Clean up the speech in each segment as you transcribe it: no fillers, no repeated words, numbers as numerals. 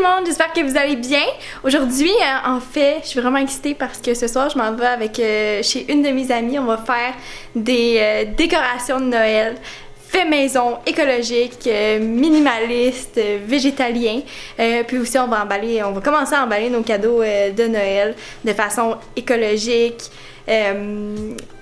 monde, j'espère que vous allez bien. Aujourd'hui, en fait, je suis vraiment excitée parce que ce soir, je m'en vais avec chez une de mes amies. On va faire des décorations de Noël fait maison, écologique, minimaliste, végétalien. Puis aussi, on va commencer à emballer nos cadeaux de Noël de façon écologique.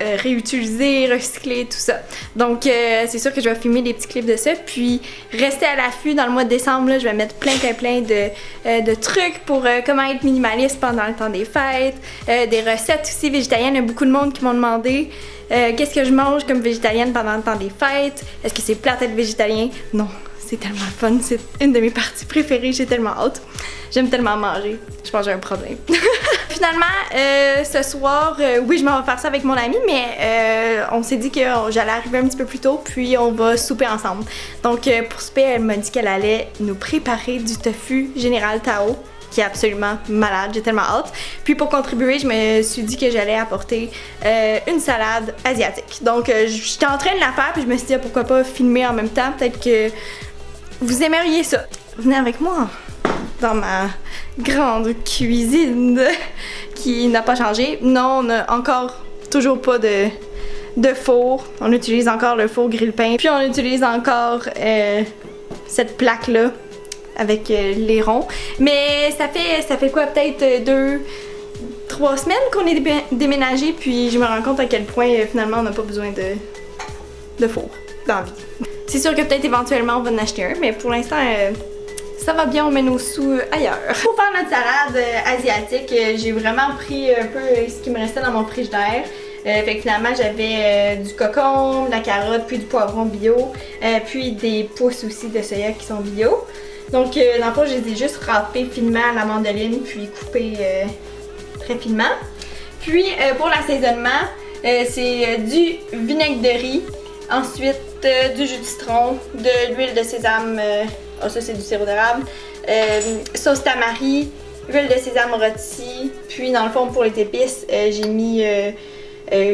Réutiliser, recycler, tout ça. Donc, c'est sûr que je vais filmer des petits clips de ça. Puis, restez à l'affût dans le mois de décembre. Là, je vais mettre plein de trucs pour comment être minimaliste pendant le temps des fêtes. Des recettes aussi végétaliennes. Il y a beaucoup de monde qui m'ont demandé qu'est-ce que je mange comme végétalienne pendant le temps des fêtes. Est-ce que c'est plate être végétalien? Non. C'est tellement fun, c'est une de mes parties préférées, j'ai tellement hâte. J'aime tellement manger, je pense que j'ai un problème. Finalement, ce soir, oui, je m'en vais faire ça avec mon ami, mais on s'est dit que j'allais arriver un petit peu plus tôt, puis on va souper ensemble. Donc pour souper, elle m'a dit qu'elle allait nous préparer du tofu Général Tao, qui est absolument malade, j'ai tellement hâte. Puis pour contribuer, je me suis dit que j'allais apporter une salade asiatique. Donc j'étais en train de la faire, puis je me suis dit pourquoi pas filmer en même temps, peut-être que vous aimeriez ça. Venez avec moi dans ma grande cuisine qui n'a pas changé. Non, on n'a encore toujours pas de four. On utilise encore le four grille-pain. Puis on utilise encore cette plaque-là avec les ronds. Mais ça fait quoi, peut-être 2-3 semaines qu'on est déménagé. Puis je me rends compte à quel point finalement on n'a pas besoin de four dans la vie. C'est sûr que peut-être éventuellement on va en acheter un, mais pour l'instant ça va bien, on met nos sous ailleurs. Pour faire notre salade asiatique, j'ai vraiment pris un peu ce qui me restait dans mon frigidaire. Fait que finalement j'avais du concombre, de la carotte, puis du poivron bio, puis des pousses aussi de soya qui sont bio. Donc dans le fond, je les ai juste râpés finement à la mandoline, puis coupés très finement. Puis pour l'assaisonnement, c'est du vinaigre de riz. Ensuite, du jus de citron, de l'huile de sésame, ça c'est du sirop d'érable, sauce tamari, huile de sésame rôti, puis dans le fond pour les épices, j'ai mis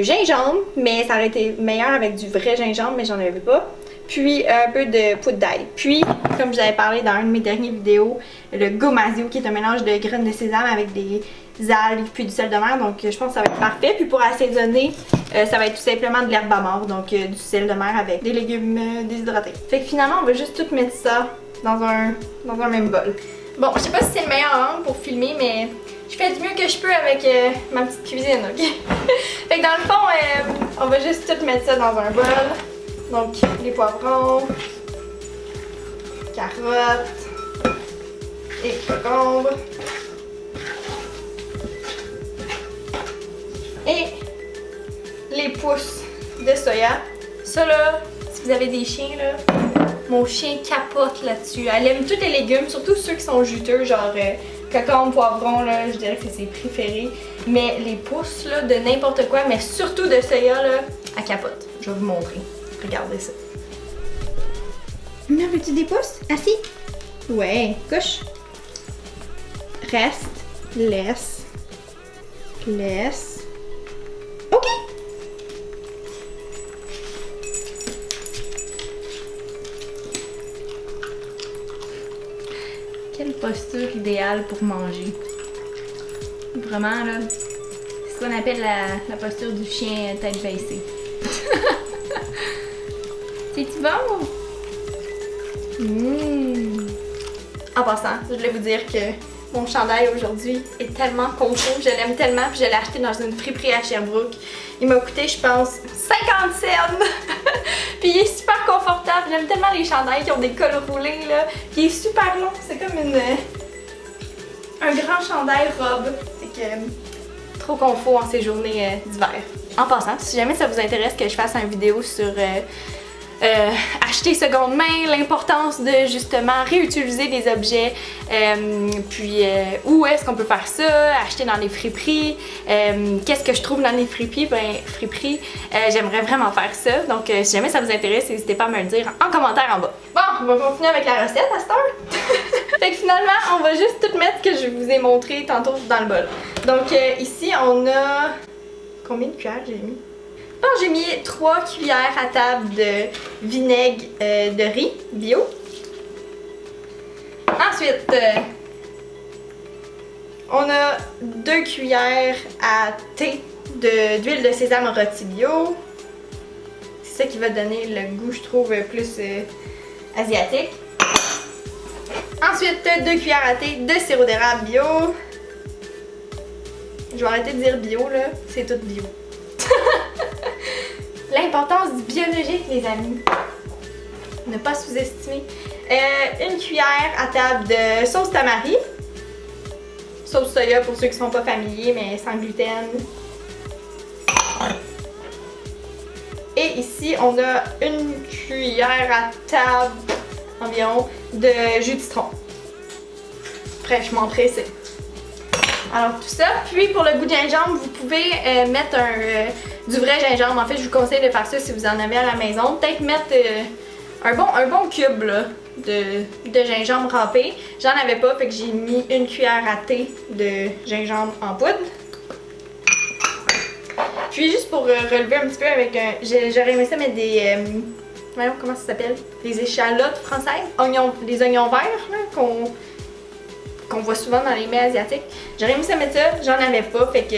gingembre, mais ça aurait été meilleur avec du vrai gingembre, mais j'en avais pas. Puis un peu de poudre d'ail. Puis, comme je vous avais parlé dans une de mes dernières vidéos, le gomasio qui est un mélange de graines de sésame avec des algues puis du sel de mer, donc je pense que ça va être parfait. Puis pour assaisonner, ça va être tout simplement de l'herbe à mort, donc du sel de mer avec des légumes déshydratés. Fait que finalement, on va juste tout mettre ça dans un même bol. Bon, je sais pas si c'est le meilleur angle pour filmer, mais je fais du mieux que je peux avec ma petite cuisine, ok? Fait que dans le fond, on va juste tout mettre ça dans un bol. Donc, les poivrons, carottes et concombre. Et les pousses de soya. Ça là, si vous avez des chiens là, mon chien capote là-dessus. Elle aime tous les légumes, surtout ceux qui sont juteux, genre concombre, poivron, là, je dirais que c'est ses préférés. Mais les pousses là, de n'importe quoi, mais surtout de soya, là, elle capote. Je vais vous montrer. Regardez ça. Non, veux-tu des pouces? Assis? Ouais, couche. Reste. Laisse. Laisse. OK! Quelle posture idéale pour manger. Vraiment, là, c'est ce qu'on appelle la posture du chien tête baissée. C'est-tu bon? En passant, je voulais vous dire que mon chandail aujourd'hui est tellement confort, je l'aime tellement, puis je l'ai acheté dans une friperie à Sherbrooke. Il m'a coûté, je pense, 50 cents! Puis il est super confortable, j'aime tellement les chandails qui ont des cols roulés, là. Puis il est super long, c'est comme un grand chandail robe. Fait que trop confort en ces journées d'hiver. En passant, si jamais ça vous intéresse que je fasse une vidéo sur acheter seconde main, l'importance de justement réutiliser des objets, puis où est-ce qu'on peut faire ça, acheter dans les friperies, qu'est-ce que je trouve dans les friperies, j'aimerais vraiment faire ça, donc si jamais ça vous intéresse, n'hésitez pas à me le dire en commentaire en bas. Bon, on va continuer avec la recette à cette heure. Fait que finalement, on va juste tout mettre ce que je vous ai montré tantôt dans le bol. Donc ici, on a... Combien de cuillères j'ai mis? Bon, j'ai mis 3 cuillères à table de vinaigre de riz bio. Ensuite, On a 2 cuillères à thé d'huile de sésame rôti bio. C'est ça qui va donner le goût, je trouve, plus asiatique. Ensuite, 2 cuillères à thé de sirop d'érable bio. Je vais arrêter de dire bio, là. C'est tout bio. L'importance du biologique, les amis. Ne pas sous-estimer. 1 cuillère à table de sauce tamari. Sauce soya pour ceux qui ne sont pas familiers, mais sans gluten. Et ici, on a 1 cuillère à table environ de jus de citron. Fraîchement pressé. Alors tout ça, puis pour le goût de gingembre, vous pouvez mettre du vrai gingembre. En fait, je vous conseille de faire ça si vous en avez à la maison. Peut-être mettre un bon cube là, de gingembre râpé. J'en avais pas, fait que j'ai mis 1 cuillère à thé de gingembre en poudre. Puis juste pour relever un petit peu avec un... J'aurais aimé ça mettre des... voyons comment ça s'appelle? Des échalotes françaises. Les oignons verts là, qu'on voit souvent dans les mets asiatiques. J'aurais aimé ça mettre ça, j'en avais pas, fait que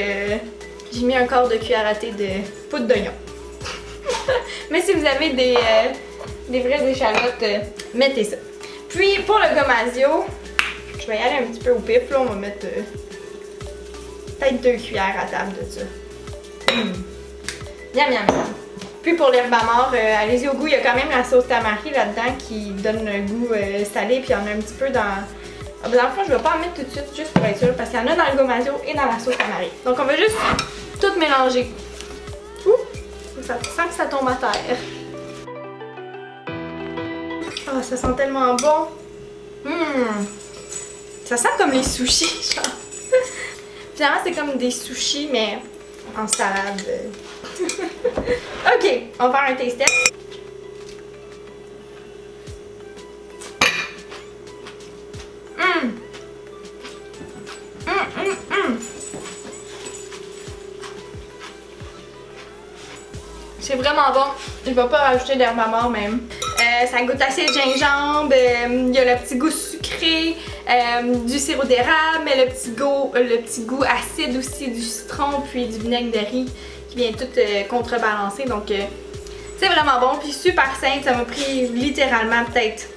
j'ai mis un quart de cuillère à thé de poudre d'oignon. Mais si vous avez des vraies échalotes, mettez ça. Puis pour le gomasio, je vais y aller un petit peu au pif, là, on va mettre peut-être 2 cuillères à table de ça. Miam miam miam. Puis pour l'herbe amare, allez-y au goût, il y a quand même la sauce tamari là-dedans qui donne un goût salé, puis il y en a un petit peu dans... Dans le fond, je vais pas en mettre tout de suite, juste pour être sûre, parce qu'il y en a dans le gomasio et dans la sauce tamari. Donc on va juste tout mélanger. Ouh! Ça sent que ça tombe à terre. Oh, ça sent tellement bon! Ça sent comme les sushis, genre. Finalement, c'est comme des sushis, mais en salade. Ok, on va faire un taste test. C'est vraiment bon. Je vais pas rajouter d'herbe amare même. Ça goûte assez le gingembre. Il y a le petit goût sucré du sirop d'érable, mais le petit goût acide aussi du citron puis du vinaigre de riz qui vient tout contrebalancer. Donc c'est vraiment bon puis super simple. Ça m'a pris littéralement peut-être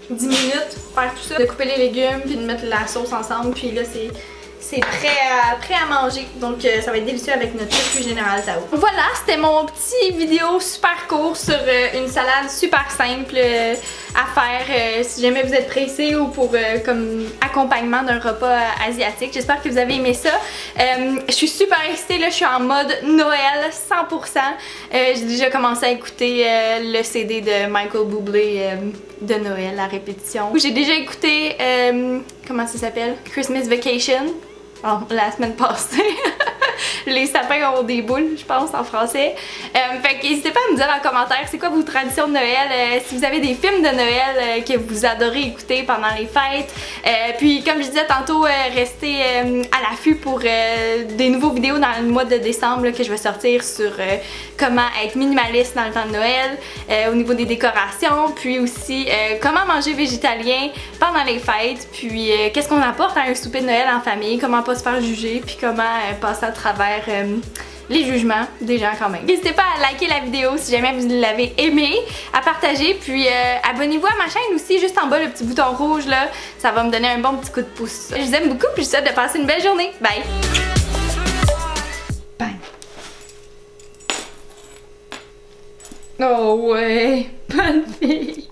10 minutes pour faire tout ça. De couper les légumes puis de mettre la sauce ensemble. Puis là c'est prêt à manger, donc ça va être délicieux avec notre circuit général Tao. Voilà, c'était mon petit vidéo super court sur une salade super simple à faire si jamais vous êtes pressé ou pour comme accompagnement d'un repas asiatique. J'espère que vous avez aimé ça. Je suis super excitée, là, je suis en mode Noël 100%. J'ai déjà commencé à écouter le CD de Michael Bublé de Noël à répétition. J'ai déjà écouté, comment ça s'appelle? Christmas Vacation. Oh, la semaine passée. Les sapins ont des boules, je pense, en français. Fait que n'hésitez pas à me dire en commentaire c'est quoi vos traditions de Noël, si vous avez des films de Noël que vous adorez écouter pendant les fêtes. Puis comme je disais tantôt, restez à l'affût pour des nouveaux vidéos dans le mois de décembre là, que je vais sortir sur comment être minimaliste dans le temps de Noël, au niveau des décorations, puis aussi comment manger végétalien pendant les fêtes, puis qu'est-ce qu'on apporte à un souper de Noël en famille, comment pas se faire juger, puis comment passer à travers les jugements des gens quand même. N'hésitez pas à liker la vidéo si jamais vous l'avez aimé, à partager, puis abonnez-vous à ma chaîne aussi, juste en bas le petit bouton rouge là, ça va me donner un bon petit coup de pouce. Je vous aime beaucoup, puis je vous souhaite de passer une belle journée. Bye! Bang! Oh ouais, bonne fille!